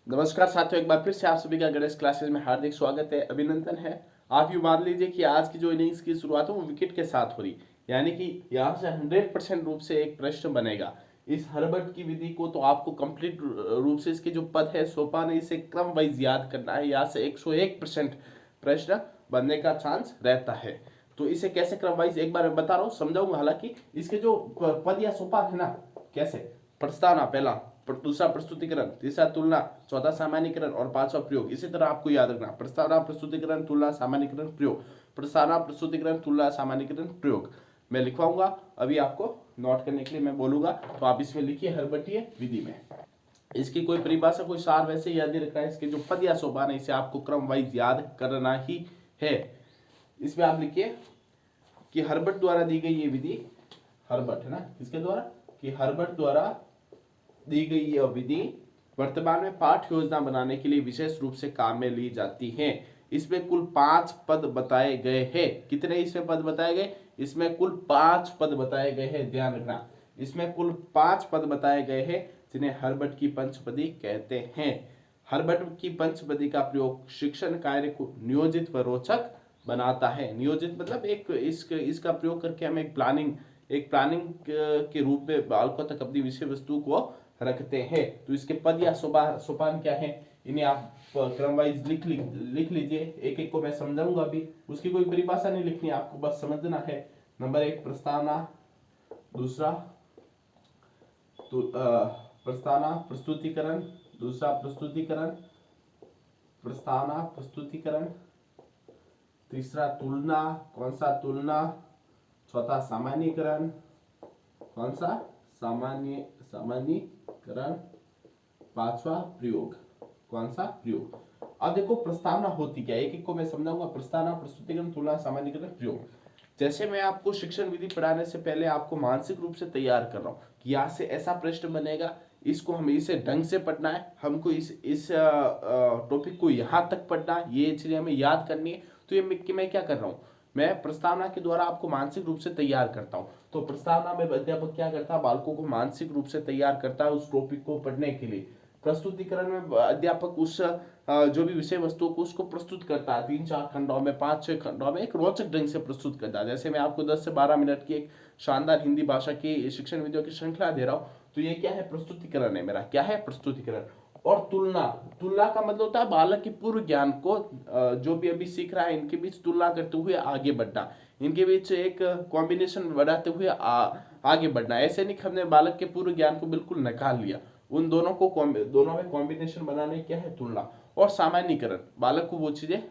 नमस्कार साथियों, एक बार फिर से आप सभी का गणेश क्लासेस में हार्दिक स्वागत है, अभिनंदन है। आप यूँ मान लीजिए कि आज की जो इनिंग्स की शुरुआत है वो विकेट के साथ हो रही, यानी कि यहाँ से 100% रूप से एक प्रश्न बनेगा। इस हर्बर्ट की विधि को तो आपको कंप्लीट रूप से इसके जो पद है सोपान है इसे क्रम वाइज याद करना है। यहाँ से 101% प्रश्न बनने का चांस रहता है। तो इसे कैसे क्रम वाइज एक बार मैं बता रहा हूँ, समझाऊंगा। हालांकि इसके जो पद या सोपान है ना, कैसे प्रस्तावना पहला, दूसरा प्रस्तुतिकरण, तीसरा तुलना, चौथा सामान्यीकरण और पांचवा प्रयोग। इसी तरह आपको याद रखना, प्रस्तावना, प्रस्तुतिकरण, तुलना, सामान्यीकरण, प्रयोग। प्रस्तावना, प्रस्तुतिकरण, तुलना, सामान्यीकरण, प्रयोग। मैं लिखवाऊंगा, अभी आपको नोट करने के लिए मैं बोलूंगा, तो आप इसमें लिखिए हर्बटीय विधि में। इसकी कोई परिभाषा, कोई सार वैसे याद नहीं रखना है। इसके जो पद या सोपान है इसे आपको क्रम वाइज याद करना ही है। इसमें आप लिखिए कि हर्बर्ट द्वारा दी गई ये विधि, हर्बर्ट है ना, किसके द्वारा, कि हर्बर्ट द्वारा दी गई यह विधि वर्तमान में पाठ योजना बनाने के लिए विशेष रूप से काम में ली जाती है। इसमें कुल 5 पद बताए गए हैं। कितने इसमें पद बताए गए? इसमें कुल 5 पद बताए गए हैं, ध्यान रखना। इसमें कुल 5 पद बताए गए हैं जिन्हें हर्बर्ट की पंचपदी कहते हैं। हर्बर्ट की पंचपदी का प्रयोग शिक्षण कार्य को नियोजित व रोचक बनाता है। नियोजित मतलब इसका प्रयोग करके हम एक प्लानिंग के रूप में बालकों तक अपनी विषय वस्तु को रखते हैं। तो इसके पद या सोपान क्या है, इन्हें आप क्रम वाइज लिख लीजिए। एक एक को मैं समझाऊंगा अभी, उसकी कोई परिभाषा नहीं लिखनी, आपको बस समझना है। नंबर 1 प्रस्तावना, दूसरा तो प्रस्तावना प्रस्तुतिकरण, दूसरा प्रस्तुतिकरण, प्रस्तावना प्रस्तुतिकरण, तीसरा तुलना, कौन सा तुलना, चौथा सामान्यीकरण, कौन सा सामान्यीकरण, पांचवा प्रयोग, कौन सा प्रयोग। अब देखो प्रस्तावना होती क्या है, एक एक को मैं समझाऊंगा। प्रस्तावना, प्रस्तुतिकरण, तुलना, सामान्यीकरण, प्रयोग। जैसे मैं आपको शिक्षण विधि पढ़ाने से पहले आपको मानसिक रूप से तैयार कर रहा हूँ कि यहाँ से ऐसा प्रश्न बनेगा, इसको हमें इसे ढंग से पढ़ना है, हमको इस टॉपिक को यहाँ तक पढ़ना है, ये चीजें हमें याद करनी है। तो ये मैं क्या कर रहा हूँ, मैं प्रस्तावना के द्वारा आपको मानसिक रूप से तैयार करता हूँ। तो प्रस्तावना में अध्यापक क्या करता है, बालकों को मानसिक रूप से तैयार करता है उस टॉपिक को पढ़ने के लिए। प्रस्तुतिकरण में अध्यापक उस जो भी विषय वस्तु को उसको प्रस्तुत करता है, 3-4 खंडों में, 5-6 खंडों में एक रोचक ढंग से प्रस्तुत करता है। जैसे मैं आपको 10 से 12 मिनट की एक शानदार हिंदी भाषा की शिक्षण वीडियो की श्रृंखला दे रहा हूँ, तो ये क्या है, प्रस्तुतिकरण है मेरा। क्या है, प्रस्तुतिकरण। और तुलना, तुलना का मतलब होता है बालक के पूर्व ज्ञान को जो भी अभी सीख रहा है इनके बीच तुलना करते हुए आगे बढ़ना, इनके बीच एक कॉम्बिनेशन बढ़ाते हुए आगे बढ़ना। ऐसे नहीं कि हमने बालक के पूर्व ज्ञान को बिल्कुल नकार लिया, उन दोनों को दोनों में कॉम्बिनेशन बनाने क्या है, तुलना। और सामान्यीकरण, बालक को वो चीजें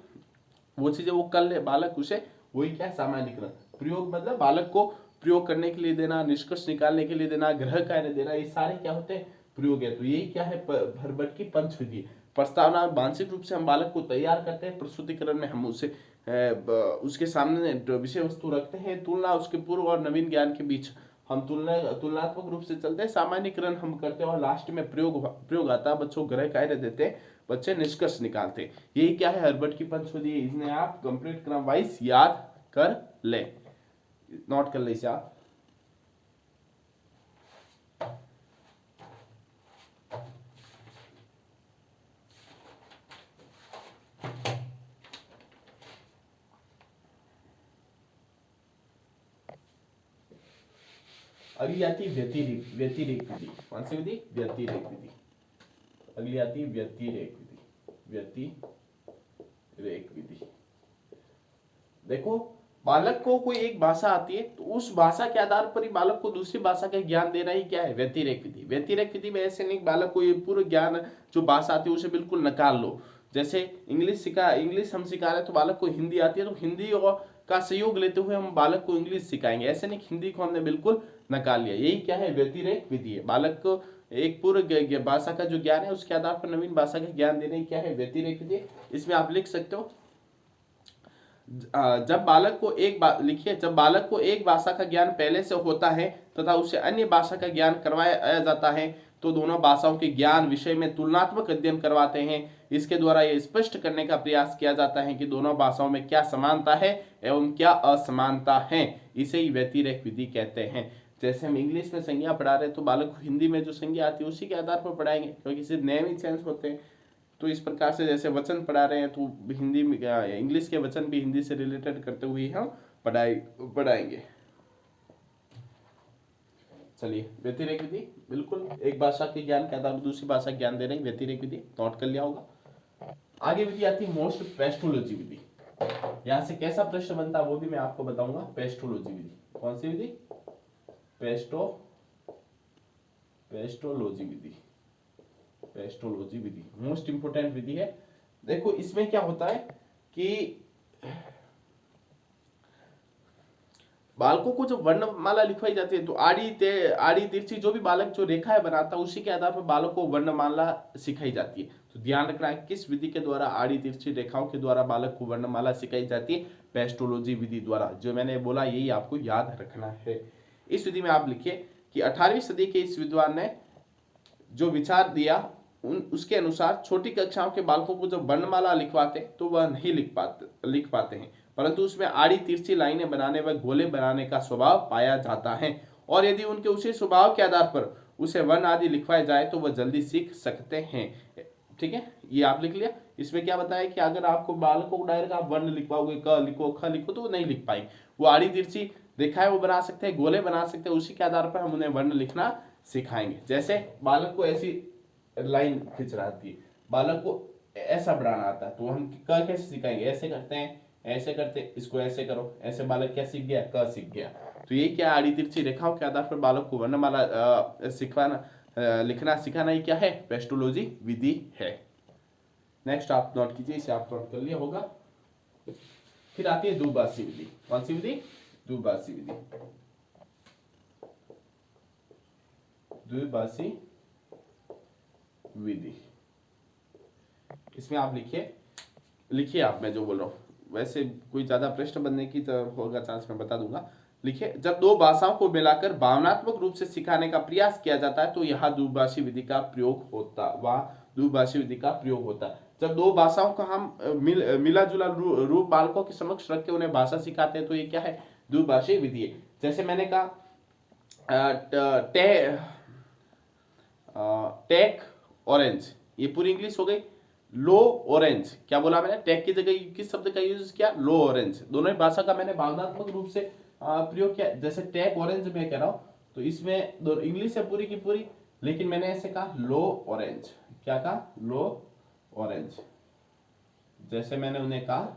वो कर ले बालक, उसे वही क्या है, सामान्यीकरण। प्रयोग मतलब बालक को प्रयोग करने के लिए देना, निष्कर्ष निकालने के लिए देना, गृह कार्य देना, ये सारे क्या होते हैं, प्रयोग है। तो यही क्या है, हर्बर्ट की पंचविधि। प्रस्तावना मानसिक रूप से हम बालक को तैयार करते हैं, प्रस्तुतिकरण में हम उसे उसके सामने विषय वस्तु रखते हैं, तुलना उसके पूर्व और नवीन ज्ञान के बीच हम तुलनात्मक रूप से चलते हैं, सामान्यीकरण हम करते हैं, और लास्ट में प्रयोग आता है, बच्चों ग्रह कार्य देते हैं, बच्चे निष्कर्ष निकालते हैं। यही क्या है, हर्बर्ट की पंचविधि। इसने आप कंप्लीट क्रम वाइज याद कर ले, नोट कर ले इसे आप। अगली आती व्यतिरेक विधि। कौन सी विधि, व्यतिरेक विधि। अगली आती व्यतिरेक विधि, व्यतिरेक विधि। देखो, बालक को कोई एक भाषा आती है तो उस भाषा के आधार पर ही बालक को दूसरी भाषा का ज्ञान देना ही क्या है, व्यतिरेक विधि। व्यतिरेक विधि में ऐसे नहीं बालक को ये पूर्ण ज्ञान जो भाषा आती है उसे बिल्कुल नकार लो। जैसे इंग्लिश हम सिखा रहे हैं तो बालक को हिंदी आती है, तो हिंदी और का सहयोग लेते हुए हम बालक को इंग्लिश सिखाएंगे। ऐसे नहीं हिंदी को हमने बिल्कुल नकार लिया। यही क्या है, व्यतिरेक विधि है। बालक को एक पूर्व भाषा का जो ज्ञान है उसके आधार पर नवीन भाषा का ज्ञान देने क्या है, व्यतिरेक विधि। इसमें आप लिख सकते हो, जब बालक को लिखिए, जब बालक को एक भाषा का ज्ञान पहले से होता है तथा उसे अन्य भाषा का ज्ञान करवाया जाता है तो दोनों भाषाओं के ज्ञान विषय में तुलनात्मक अध्ययन करवाते हैं। इसके द्वारा यह स्पष्ट करने का प्रयास किया जाता है कि दोनों भाषाओं में क्या समानता है एवं क्या असमानता है। इसे ही व्यतिरेक विधि कहते हैं। जैसे हम इंग्लिश में संज्ञा पढ़ा रहे हैं तो बालक को हिंदी में जो संज्ञा आती है उसी के आधार पर पढ़ाएंगे, क्योंकि सिर्फ नेम ही चेंज होते हैं। तो इस प्रकार से जैसे वचन पढ़ा रहे हैं तो हिंदी में इंग्लिश के वचन भी हिंदी से रिलेटेड करते हुए हम पढ़ाएंगे। चलिए, व्यतिरेक विधि, बिल्कुल एक भाषा के ज्ञान के आधार पर दूसरी भाषा ज्ञान दे रहे हैं, व्यतिरेक विधि नोट कर लिया होगा। आगे विधि आती है मोस्ट पेस्टोलॉजी विधि। यहां से कैसा प्रश्न बनता है वो भी मैं आपको बताऊंगा। पेस्टोलॉजी विधि, कौन सी विधि? पेस्टोलॉजी विधि। पेस्टोलॉजी विधि मोस्ट इंपोर्टेंट विधि है। देखो इसमें क्या होता है कि बालकों को जब वर्णमाला लिखवाई जाती है तो आड़ी तिरछी जो भी बालक जो रेखाएं बनाता है उसी के आधार पर बालक को वर्णमाला सिखाई जाती है। तो ध्यान रखना है किस विधि के द्वारा, आड़ी तिरछी रेखाओं के द्वारा बालक को वर्णमाला सिखाई जाती है, पेस्टोलॉजी विधि द्वारा। जो मैंने बोला यही आपको याद रखना है। इस विधि में आप लिखिए कि 18वीं सदी के इस विद्वान ने जो विचार दिया उसके अनुसार छोटी कक्षाओं के बालकों को जब वर्णमाला लिखवाते तो वह नहीं लिख पाते हैं, परंतु उसमें आड़ी तिरछी लाइनें बनाने व गोले बनाने का स्वभाव पाया जाता है, और यदि उनके उसी स्वभाव के आधार पर उसे वर्ण आदि लिखवाए जाए तो वह जल्दी सीख सकते हैं। ठीक है, ये आप लिख लिया। इसमें क्या बताया कि अगर आपको बालकों को डायरेक्ट आप वर्ण लिखवाओगे, क लिखो ख लिखो, तो वो नहीं लिख पाएंगे। वो आड़ी तिरछी रेखाएं वो बना सकते हैं, गोले बना सकते हैं, उसी के आधार पर हम उन्हें वर्ण लिखना सिखाएंगे। जैसे बालक को ऐसी लाइन खींच रहा थी, बालक को ऐसा बनाना आता है तो हम क कैसे सिखाएंगे? ऐसे करते हैं, ऐसे करते, इसको ऐसे करो, ऐसे बालक क्या सीख गया? क सीख गया। तो ये क्या, आड़ी तिरछी रेखाओं के आधार पर बालक को वर्णमाला सिखाना लिखना सिखाना ही क्या है? पेस्टोलॉजी विधि है। नेक्स्ट आप नोट कीजिए, इसे आप नोट कर लिया होगा। फिर आती है द्विभाषी विधि। कौन सी विधि? द्विभाषी विधि। द्विभाषी विधि, इसमें आप लिखिए आप, मैं जो बोल रहा हूं वैसे कोई ज्यादा प्रश्न बनने की तो होगा चांस, मैं बता दूंगा। लिखिए, जब दो भाषाओं को मिलाकर भावनात्मक रूप से सिखाने का प्रयास किया जाता है तो यहाँ द्विभाषी विधि का प्रयोग होता है। जब दो भाषाओं का हम मिला जुला रूप बालकों के समक्ष रख के उन्हें भाषा सिखाते हैं तो ये क्या है? द्विभाषी विधि है। जैसे मैंने कहा टेक ऑरेंज, ये पूरी इंग्लिश हो गई। लो ऑरेंज, क्या बोला मैंने? टेक की जगह किस शब्द का यूज किया? लो ऑरेंज। दोनों ही भाषा का मैंने भावनात्मक रूप से प्रयोग किया। जैसे टेक ऑरेंज मैं कह रहा हूं तो इसमें दो इंग्लिश है पूरी की पूरी, लेकिन मैंने ऐसे कहा लो ऑरेंज। क्या कहा? लो ऑरेंज। जैसे मैंने उन्हें कहा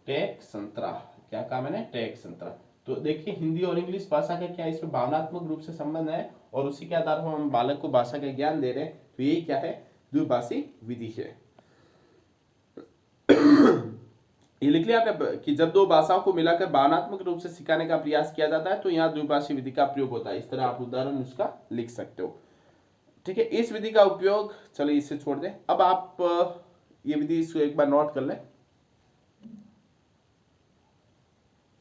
टेक संतरा, क्या कहा मैंने? टेक संतरा। तो देखिए हिंदी और इंग्लिश भाषा का क्या इसमें भावनात्मक रूप से संबंध है, और उसी के आधार पर हम बालक को भाषा का ज्ञान दे रहे हैं। तो यही क्या है? द्विभाषी विधि है। ये लिख लिया आपने कि जब दो भाषाओं को मिलाकर भावनात्मक रूप से सिखाने का प्रयास किया जाता है तो यहाँ द्विभाषी विधि का प्रयोग होता है। इस तरह आप उदाहरण उसका लिख सकते हो। ठीक है, इस विधि का उपयोग, चलिए इसे छोड़ दें। अब आप ये विधि इसको एक बार नोट कर लें।